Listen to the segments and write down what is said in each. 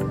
Are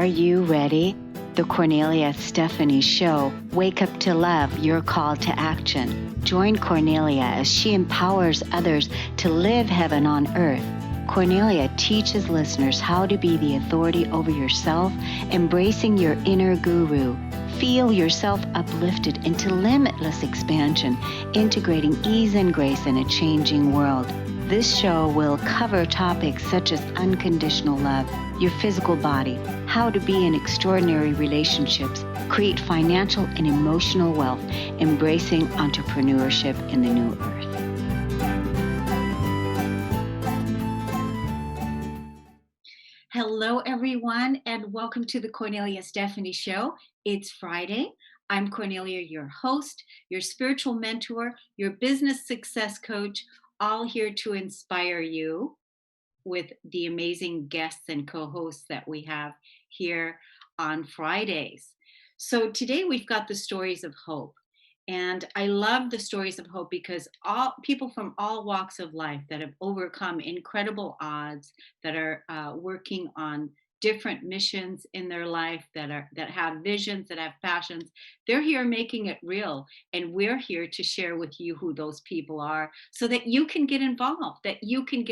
you ready? The Kornelia Stephanie Show. Wake up to love, your call to action. Join Kornelia as she empowers others to live heaven on earth. Kornelia teaches listeners how to be the authority over yourself, embracing your inner guru. Feel yourself uplifted into limitless expansion, integrating ease and grace in a changing world. This show will cover topics such as unconditional love, your physical body, how to be in extraordinary relationships, create financial and emotional wealth, embracing entrepreneurship in the new earth. Hello, everyone, and welcome to the Kornelia Stephanie Show. It's Friday. I'm Kornelia, your host, your spiritual mentor, your business success coach, all here to inspire you with the amazing guests and co-hosts that we have here on Fridays. So today we've got the stories of hope. And I love the stories of hope because all people from all walks of life that have overcome incredible odds, that are working on different missions in their life, that have visions, that have passions, they're here making it real. And we're here to share with you who those people are so that you can get involved, that you can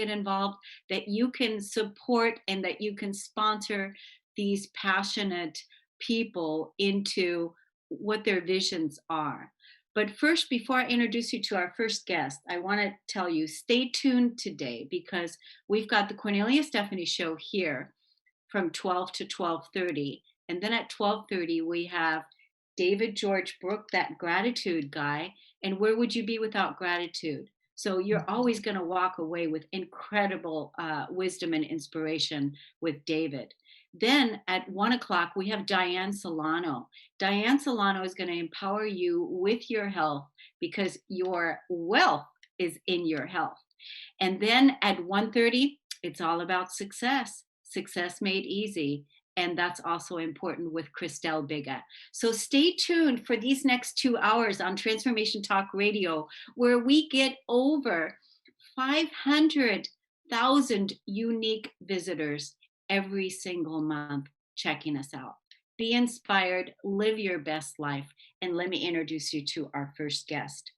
support, and that you can sponsor these passionate people into what their visions are. But first, before I introduce you to our first guest, I want to tell you, stay tuned today because we've got the Kornelia Stephanie Show here from 12 to 12:30. And then at 12:30, we have David George Brooke, that gratitude guy. And where would you be without gratitude? So you're always going to walk away with incredible wisdom and inspiration with David. Then at 1 o'clock, we have Diane Solano. Diane Solano is going to empower you with your health because your wealth is in your health. And then at 1:30, it's all about success made easy. And that's also important with Christelle Biga. So stay tuned for these next 2 hours on Transformation Talk Radio, where we get over 500,000 unique visitors every single month checking us out. Be inspired, live your best life, and let me introduce you to our first guest.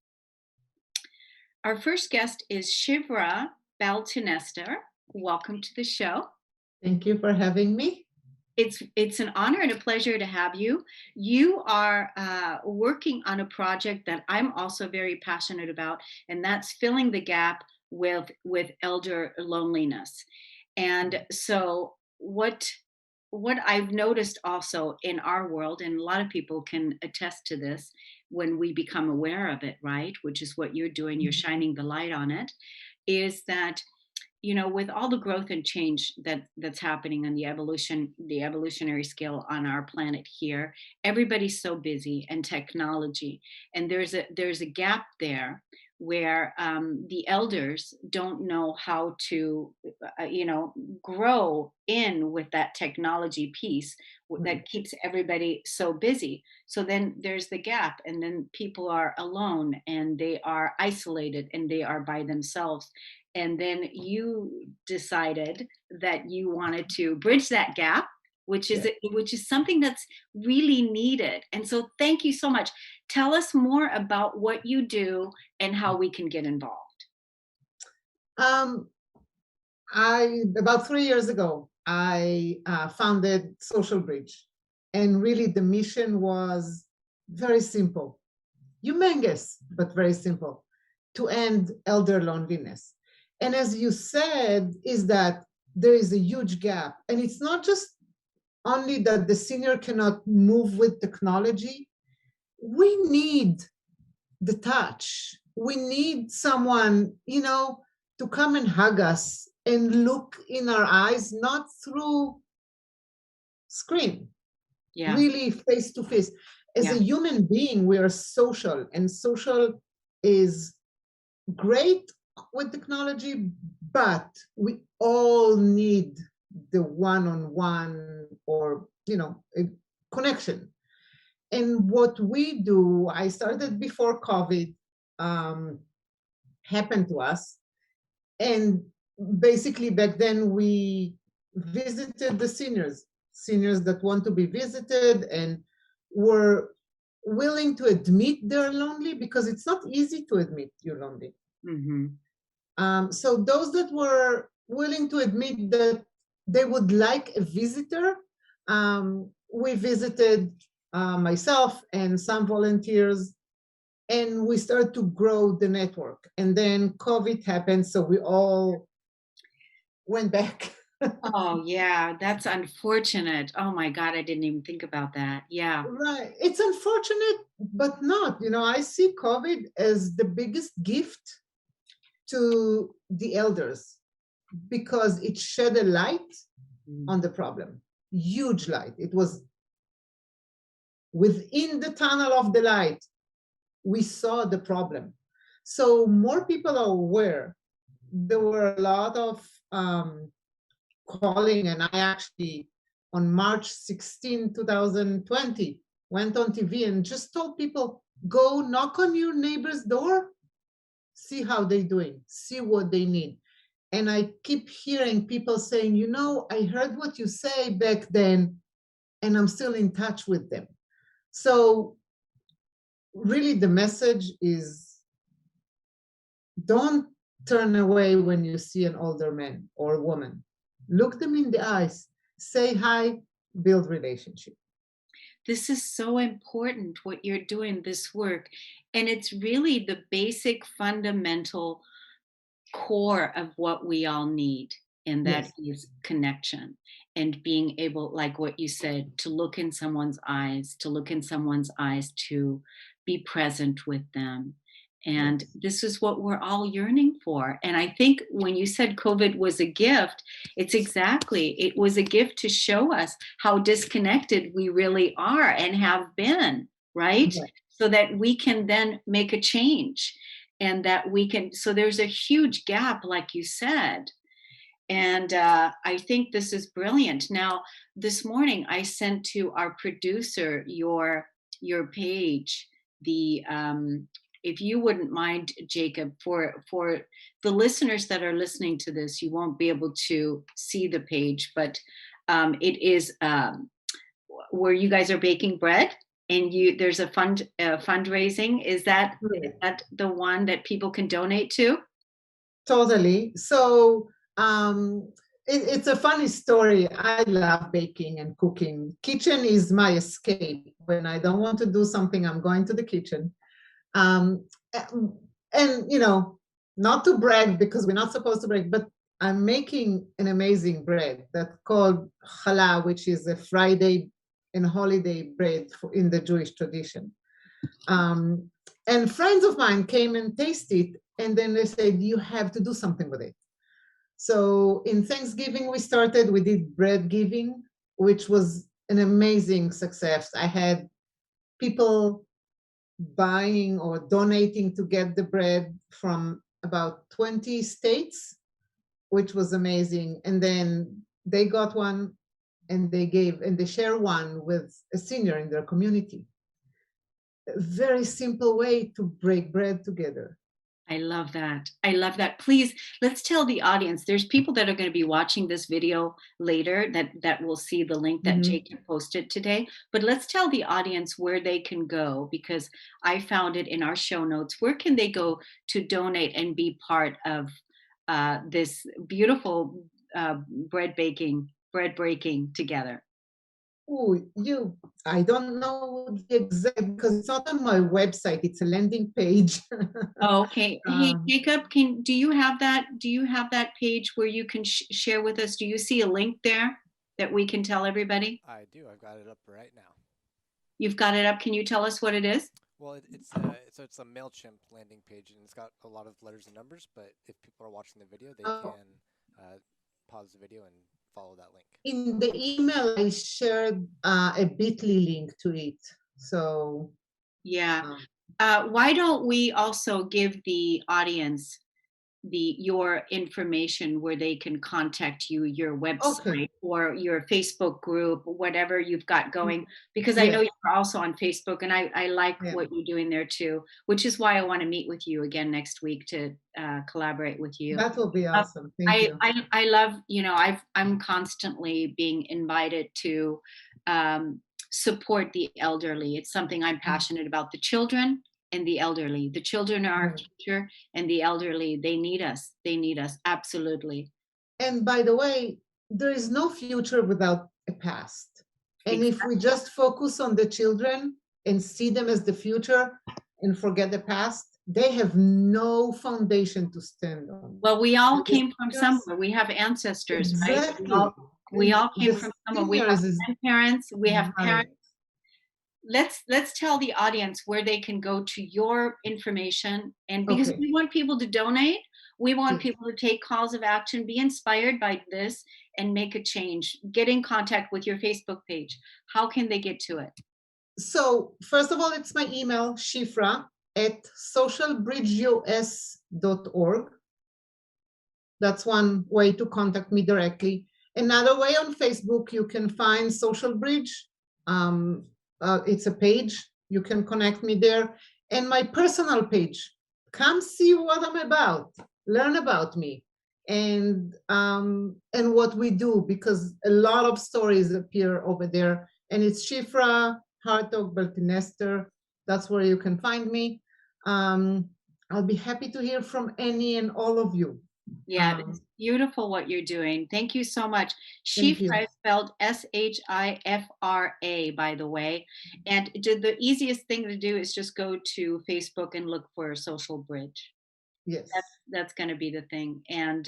Our first guest is Shifra Baltinester. Welcome to the show. Thank you for having me. It's an honor and a pleasure to have you. You are working on a project that I'm also very passionate about, and that's filling the gap with elder loneliness. And so what I've noticed also in our world, and a lot of people can attest to this when we become aware of it, right? Which is what you're doing, you're shining the light on it, is that, you know, with all the growth and change that's happening on the evolutionary scale on our planet here, everybody's so busy, and technology, and there's a gap there where the elders don't know how to, grow in with that technology piece that keeps everybody so busy. So then there's the gap, and then people are alone, and they are isolated, and they are by themselves. And then you decided that you wanted to bridge that gap, which is something that's really needed. And so thank you so much. Tell us more about what you do and how we can get involved. About 3 years ago, I founded Social Bridge. And really the mission was very simple, humongous, but very simple, to end elder loneliness. And as you said, is that there is a huge gap. And it's not just only that the senior cannot move with technology. We need the touch. We need someone, to come and hug us and look in our eyes, not through screen, really face to face. As a human being, we are social, and social is great with technology, but we all need the one-on-one or, a connection. And what we do, I started before COVID happened to us. And basically back then we visited the seniors that want to be visited and were willing to admit they're lonely, because it's not easy to admit you're lonely. So those that were willing to admit that they would like a visitor, we visited, myself and some volunteers, and we started to grow the network. And then COVID happened, so we all went back. Oh, yeah, that's unfortunate. Oh my God, I didn't even think about that. Yeah. Right. It's unfortunate, but not. I see COVID as the biggest gift to the elders, because it shed a light on the problem. Huge light. It was within the tunnel of the light, we saw the problem. So more people are aware. There were a lot of calling, and I actually, on March 16, 2020, went on TV and just told people, go knock on your neighbor's door, see how they're doing, see what they need. And I keep hearing people saying, I heard what you say back then, and I'm still in touch with them. So really the message is, don't turn away when you see an older man or woman. Look them in the eyes, say hi, build relationship. This is so important what you're doing, this work. And it's really the basic fundamental core of what we all need. And that Yes, is connection and being able, like what you said, to look in someone's eyes, to be present with them. And yes, this is what we're all yearning for. And I think when you said COVID was a gift, it was a gift to show us how disconnected we really are and have been, right? right. So that we can then make a change, and that we can, so there's a huge gap, like you said. And I think this is brilliant. Now, this morning I sent to our producer your page, the if you wouldn't mind, Jacob, for the listeners that are listening to this, you won't be able to see the page, but it is where you guys are baking bread, and there's a fundraising. Is that the one that people can donate to? Totally. So it's a funny story. I love baking and cooking. Kitchen is my escape. When I don't want to do something, I'm going to the kitchen. Um, and, not to brag, because we're not supposed to brag, but I'm making an amazing bread that's called challah, which is a Friday and holiday bread in the Jewish tradition. Um, and friends of mine came and tasted it, and then they said, you have to do something with it. So in Thanksgiving, we did bread giving, which was an amazing success. I had people buying or donating to get the bread from about 20 states, which was amazing. And then they got one, and they share one with a senior in their community. A very simple way to break bread together. I love that. I love that. Please, let's tell the audience, there's people that are going to be watching this video later that will see the link that Mhm. Jacob posted today. But let's tell the audience where they can go, because I found it in our show notes. Where can they go to donate and be part of this beautiful bread breaking together? Oh, I don't know the exact, because it's not on my website. It's a landing page. Oh, okay. Hey, Um, Jacob, do you have that? Do you have that page where you can share with us? Do you see a link there that we can tell everybody? I do. I've got it up right now. You've got it up. Can you tell us what it is? Well, it's a Mailchimp landing page, and it's got a lot of letters and numbers. But if people are watching the video, they uh, can pause the video and follow that link. in the email, I shared a bit.ly link to it. So, Yeah. um, Why don't we also give the audience your information where they can contact you, your Okay. website or your Facebook group, whatever you've got going, because I know Yes. you're also on Facebook, and I like Yeah. what you're doing there too, which is why I want to meet with you again next week to collaborate with you. That will be Uh, awesome. Thank you. I love, I'm constantly being invited to support the elderly. It's something I'm passionate about. The children and the elderly. The children are our Right. future, and the elderly, they need us. They need us. Absolutely. And by the way, there is no future without a past. And if we Exactly. just focus on the children and see them as the future and forget the past, they have no foundation to stand on. Well, we all The came from seniors, somewhere. We have ancestors, right? exactly. We all came The from somewhere. We have seniors is grandparents. We have right. parents. Let's tell the audience where they can go to your information, and because Okay. we want people to donate, we want Yes. people to take calls of action, be inspired by this, and make a change. Get in contact with your Facebook page. How can they get to it? So first of all, it's my email, shifra@socialbridgeus.org. That's one way to contact me directly. Another way, on Facebook, you can find Social Bridge. It's a page. You can connect me there. And my personal page. Come see what I'm about. Learn about me and what we do, because a lot of stories appear over there. And it's Shifra Baltinester. That's where you can find me. I'll be happy to hear from any and all of you. Yeah, it's beautiful what you're doing. Thank you so much. Thank you. Shifra is spelled Shifra, by the way. And the easiest thing to do is just go to Facebook and look for Social Bridge. Yes. That's going to be the thing. And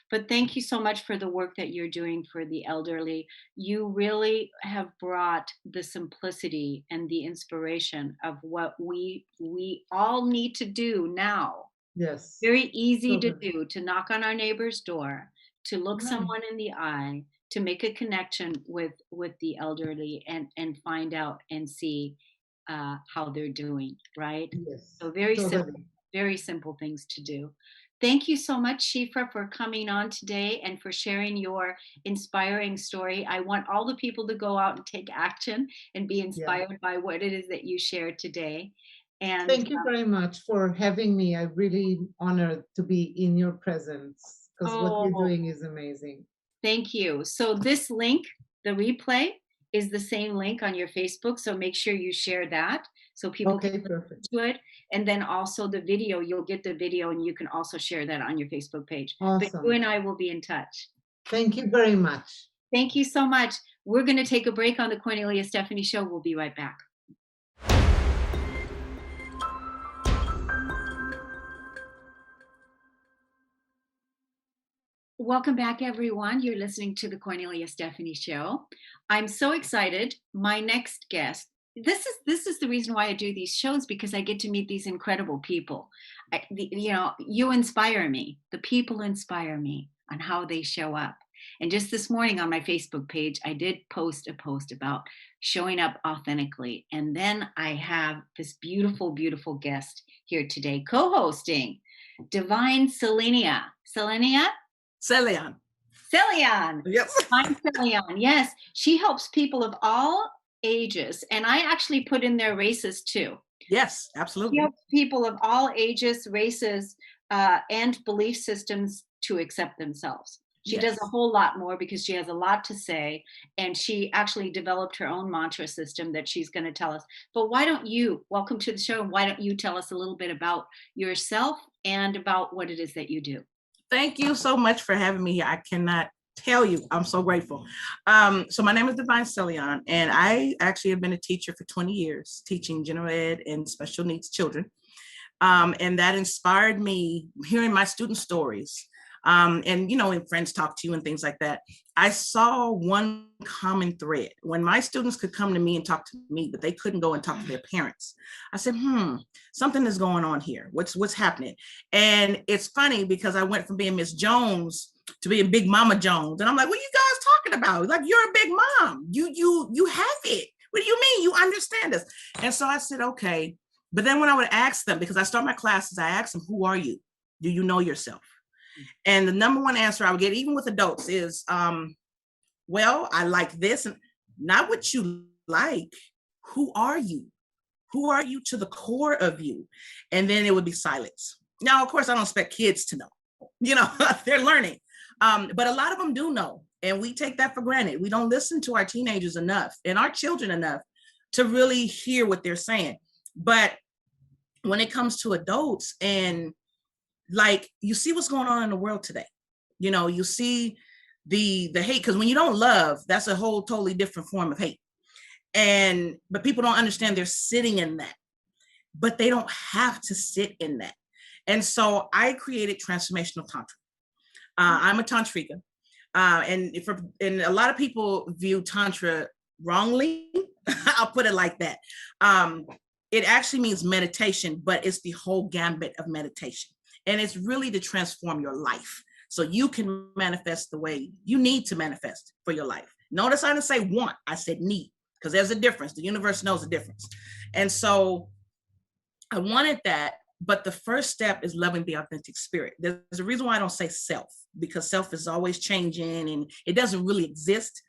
but thank you so much for the work that you're doing for the elderly. You really have brought the simplicity and the inspiration of what we all need to do now. Yes. Very easy to Totally. do, to knock on our neighbor's door, to look Right. someone in the eye, to make a connection with the elderly, and find out and see how they're doing, right? Yes. So Totally. very simple things to do. Thank you so much, Shifra, for coming on today and for sharing your inspiring story. I want all the people to go out and take action and be inspired by what it is that you shared today. And Thank you very much for having me. I'm really honored to be in your presence, because what you're oh, doing is amazing. thank you. So this link, the replay, is the same link on your Facebook. So make sure you share that so people can Okay, listen perfect. to it. And then also the video, you'll get the video and you can also share that on your Facebook page. But you Awesome. and I will be in touch. Thank you very much. Thank you so much. We're going to take a break on the Kornelia Stephanie Show. We'll be right back. Welcome back, everyone. You're listening to the Kornelia Stephanie Show. I'm so excited. My next guest. This is the reason why I do these shows, because I get to meet these incredible people. You inspire me. The people inspire me on how they show up. And just this morning on my Facebook page, I did post a post about showing up authentically. And then I have this beautiful, beautiful guest here today, co-hosting, Divine Celiane. Celiane. Celiane. Yes. I'm Celiane. Yes. She helps people of all ages. And I actually put in their races too. Yes, She absolutely. helps people of all ages, races, and belief systems to accept themselves. She does a whole lot more because she has a lot to say. And she actually developed her own mantra system that she's going to tell us. But why don't you, welcome to the show, and why don't you tell us a little bit about yourself and about what it is that you do? Thank you so much for having me here. I cannot tell you, I'm so grateful. So my name is Divine Celiane, and I actually have been a teacher for 20 years, teaching general ed and special needs children. And that inspired me hearing my student stories. And, you know, when friends talk to you and things like that, I saw one common thread. When my students could come to me and talk to me, but they couldn't go and talk to their parents, I said, something is going on here. What's happening? And it's funny because I went from being Miss Jones to being Big Mama Jones. And I'm like, what are you guys talking about? Like, you're a big mom. You have it. What do you mean? You understand this? And so I said, okay. But then when I would ask them, because I start my classes, I ask them, who are you? Do you know yourself? And the number one answer I would get, even with adults, is, well, I like this. And not what you like. Who are you? Who are you to the core of you? And then it would be silence. Now, of course, I don't expect kids to know. They're learning. But a lot of them do know. And we take that for granted. We don't listen to our teenagers enough and our children enough to really hear what they're saying. But when it comes to adults, and like, you see what's going on in the world today, you see the hate, because when you don't love, that's a whole totally different form of hate. But people don't understand they're sitting in that, but they don't have to sit in that. And so I created transformational tantra. I'm a tantrika, and a lot of people view tantra wrongly. I'll put it like that. It actually means meditation, but it's the whole gambit of meditation, and it's really to transform your life so you can manifest the way you need to manifest for your life. Notice I didn't say want, I said need, because there's a difference. The universe knows the difference. And so I wanted that, but the first step is loving the authentic spirit. There's a reason why I don't say self, because self is always changing and it doesn't really exist.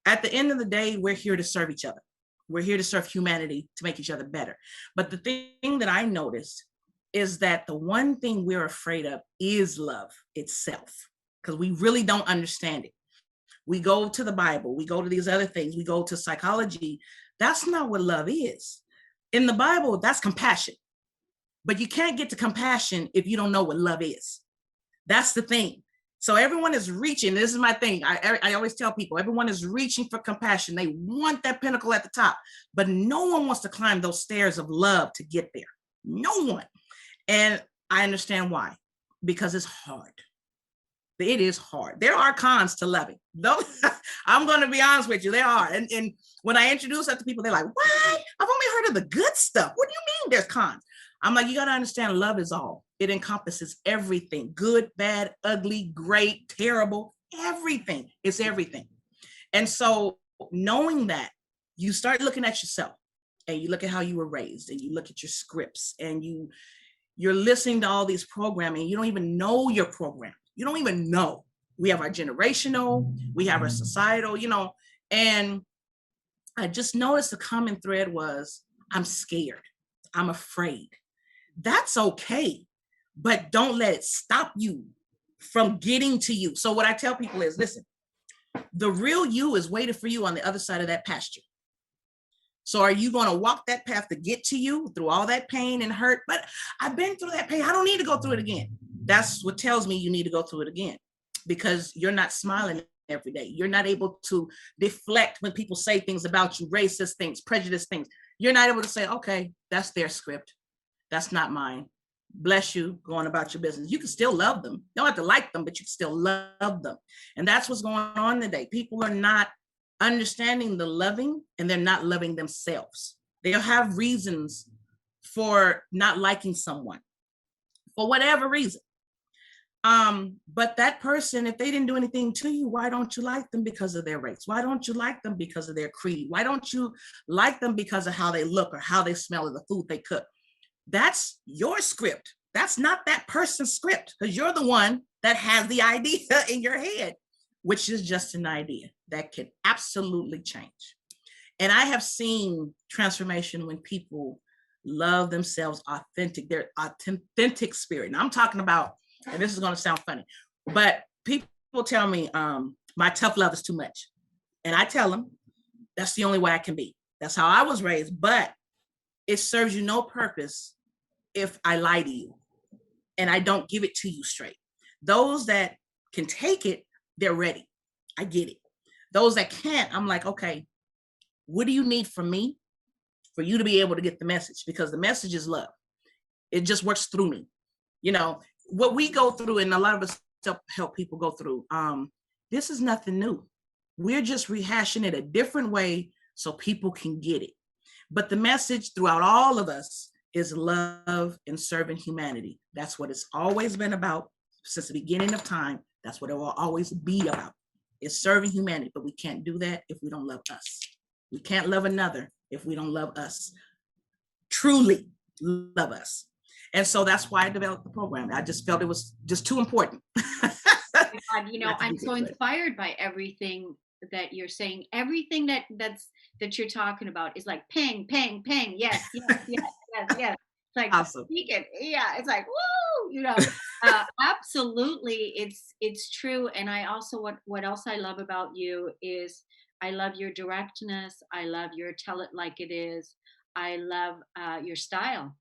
At the end of the day, we're here to serve each other. We're here to serve humanity, to make each other better. But the thing that I noticed is that the one thing we're afraid of is love itself, because we really don't understand it. We go to the Bible, we go to these other things, we go to psychology. That's not what love is. In the Bible, that's compassion. But you can't get to compassion if you don't know what love is. That's the thing. So everyone is reaching. This is my thing. I always tell people, everyone is reaching for compassion. They want that pinnacle at the top, but no one wants to climb those stairs of love to get there. No one. And I understand why, because it's hard. It is hard. There are cons to loving. Though I'm going to be honest with you, there are. And when I introduce that to people, they're like, what? I've only heard of the good stuff. What do you mean there's cons? I'm like, you got to understand, love is all. It encompasses everything. Good, bad, ugly, great, terrible, everything. It's everything. And so knowing that, you start looking at yourself and you look at how you were raised and you look at your scripts and you're listening to all these programming. You don't even know your program. You don't even know. We have our generational, we have our societal, and I just noticed the common thread was, I'm scared. I'm afraid. That's okay, but don't let it stop you from getting to you. So what I tell people is, listen, the real you is waiting for you on the other side of that pasture. So are you going to walk that path to get to you through all that pain and hurt? But I've been through that pain. I don't need to go through it again. That's what tells me you need to go through it again, because you're not smiling every day. You're not able to deflect when people say things about you, racist things, prejudice things. You're not able to say, okay, that's their script. That's not mine. Bless you, going about your business. You can still love them. You don't have to like them, but you can still love them. And that's what's going on today. People are not understanding the loving, and they're not loving themselves. They'll have reasons for not liking someone for whatever reason. But that person, if they didn't do anything to you, why don't you like them? Because of their race? Why don't you like them? Because of their creed? Why don't you like them? Because of how they look or how they smell or the food they cook? That's your script. That's not that person's script, because you're the one that has the idea in your head, which is just an idea that can absolutely change. And I have seen transformation when people love themselves authentic, their authentic spirit. Now I'm talking about, and this is going to sound funny, but people tell me my tough love is too much. And I tell them that's the only way I can be. That's how I was raised, but it serves you no purpose if I lie to you and I don't give it to you straight. Those that can take it, they're ready. I get it. Those that can't, I'm like, okay, what do you need from me for you to be able to get the message? Because the message is love. It just works through me. What we go through, and a lot of us help people go through, this is nothing new. We're just rehashing it a different way so people can get it. But the message throughout all of us is love and serving humanity. That's what it's always been about since the beginning of time. That's what it will always be about. It's serving humanity, but we can't do that if we don't love us. We can't love another if we don't love us. Truly love us. And so that's why I developed the program. I just felt it was just too important. God, you know, I'm so inspired by everything that you're saying. Everything that you're talking about is like ping, ping, ping. Yes, yes, yes, yes, yes. It's like Awesome. speaking. Yeah, it's like woo. You know, absolutely, it's true. And I also what else I love about you is I love your directness. I love your tell it like it is. I love your style.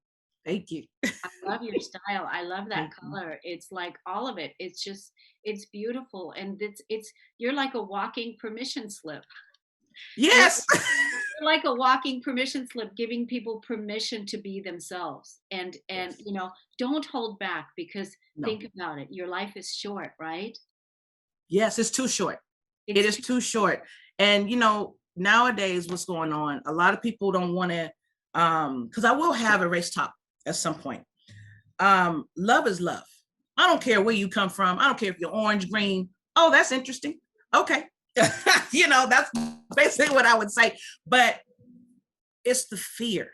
Thank you. I love your style. I love that Thank you. color. It's like all of it. It's just, it's beautiful. And it's, you're like a walking permission slip. Yes. You're like a walking permission slip, giving people permission to be themselves. And, Yes. you know, don't hold back because No. think about it. Your life is short, right? Yes, it's too short. It is too short. And, you know, nowadays what's going on, a lot of people don't want to, because I will have a race talk at some point. Love is love. I don't care where you come from. I don't care if you're orange, green. Oh, that's interesting. Okay. You know, that's basically what I would say. But it's the fear.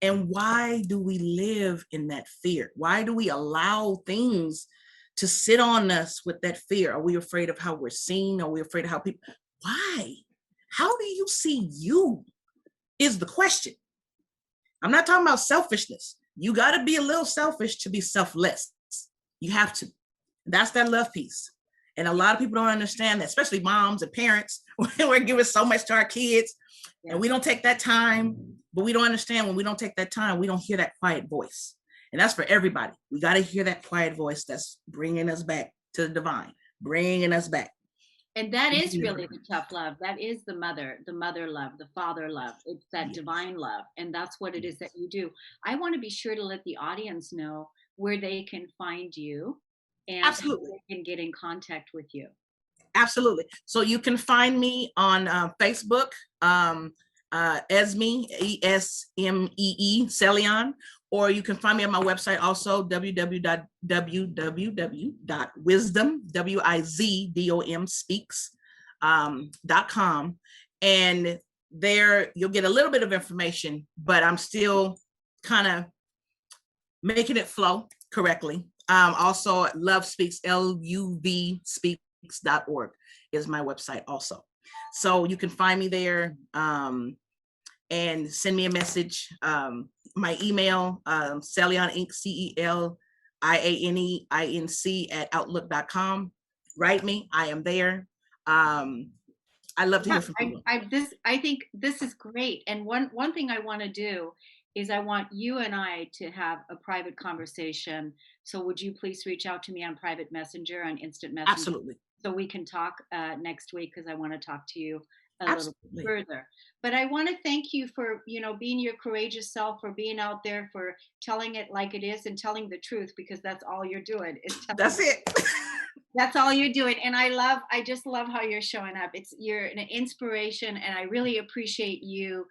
And why do we live in that fear? Why do we allow things to sit on us with that fear? Are we afraid of how we're seen? Are we afraid of how people, why? How do you see you is the question. I'm not talking about selfishness. You got to be a little selfish to be selfless. You have to. That's that love piece. And a lot of people don't understand that, especially moms and parents. We're giving so much to our kids and we don't take that time, but we don't understand when we don't take that time, we don't hear that quiet voice. And that's for everybody. We got to hear that quiet voice that's bringing us back to the divine, bringing us back. And that is really the tough love. That is the mother love, the father love. It's that divine love. And that's what it is that you do. I want to be sure to let the audience know where they can find you and absolutely how they can get in contact with you. Absolutely. So you can find me on Facebook, Esme, ESMEE, Celiane, or you can find me on my website also, www.wisdom, and there you'll get a little bit of information, but I'm still kind of making it flow correctly. Also, Love Speaks, LUV speaks.org is my website also. So you can find me there and send me a message. My email, Celiane Inc., CELIANEINC @outlook.com. Write me. I am there. I love to hear from people. I think this is great. And one thing I want to do is I want you and I to have a private conversation. So would you please reach out to me on private messenger, on instant messenger? Absolutely. So we can talk next week because I want to talk to you a Absolutely. little bit further. But I want to thank you for, you know, being your courageous self, for being out there, for telling it like it is and telling the truth, because that's all you're doing. That's it. That's all you're doing. And I just love how you're showing up. You're an inspiration, and I really appreciate you,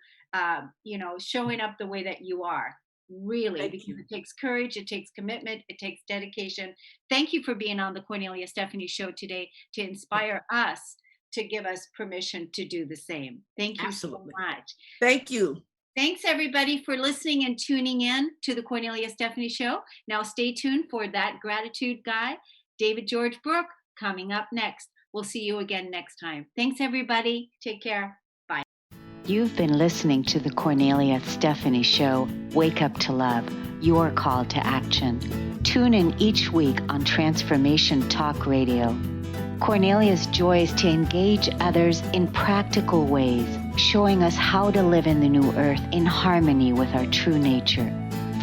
you know, showing up the way that you are. Really, because it takes courage, it takes commitment, it takes dedication. Thank you for being on the Kornelia Stephanie show today to inspire us, to give us permission to do the same. Thank you so much. Thank you. Thanks everybody for listening and tuning in to the Kornelia Stephanie show. Now stay tuned for That Gratitude Guy, David George Brooke, coming up next. We'll see you again next time. Thanks everybody. Take care. Bye. You've been listening to the Kornelia Stephanie show, Wake Up to Love, your call to action. Tune in each week on Transformation Talk Radio. Kornelia's joy is to engage others in practical ways, showing us how to live in the new earth in harmony with our true nature.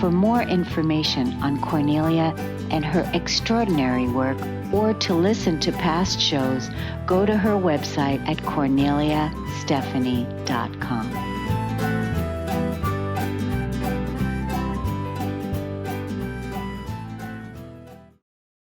For more information on Kornelia and her extraordinary work, or to listen to past shows, go to her website at korneliastephanie.com.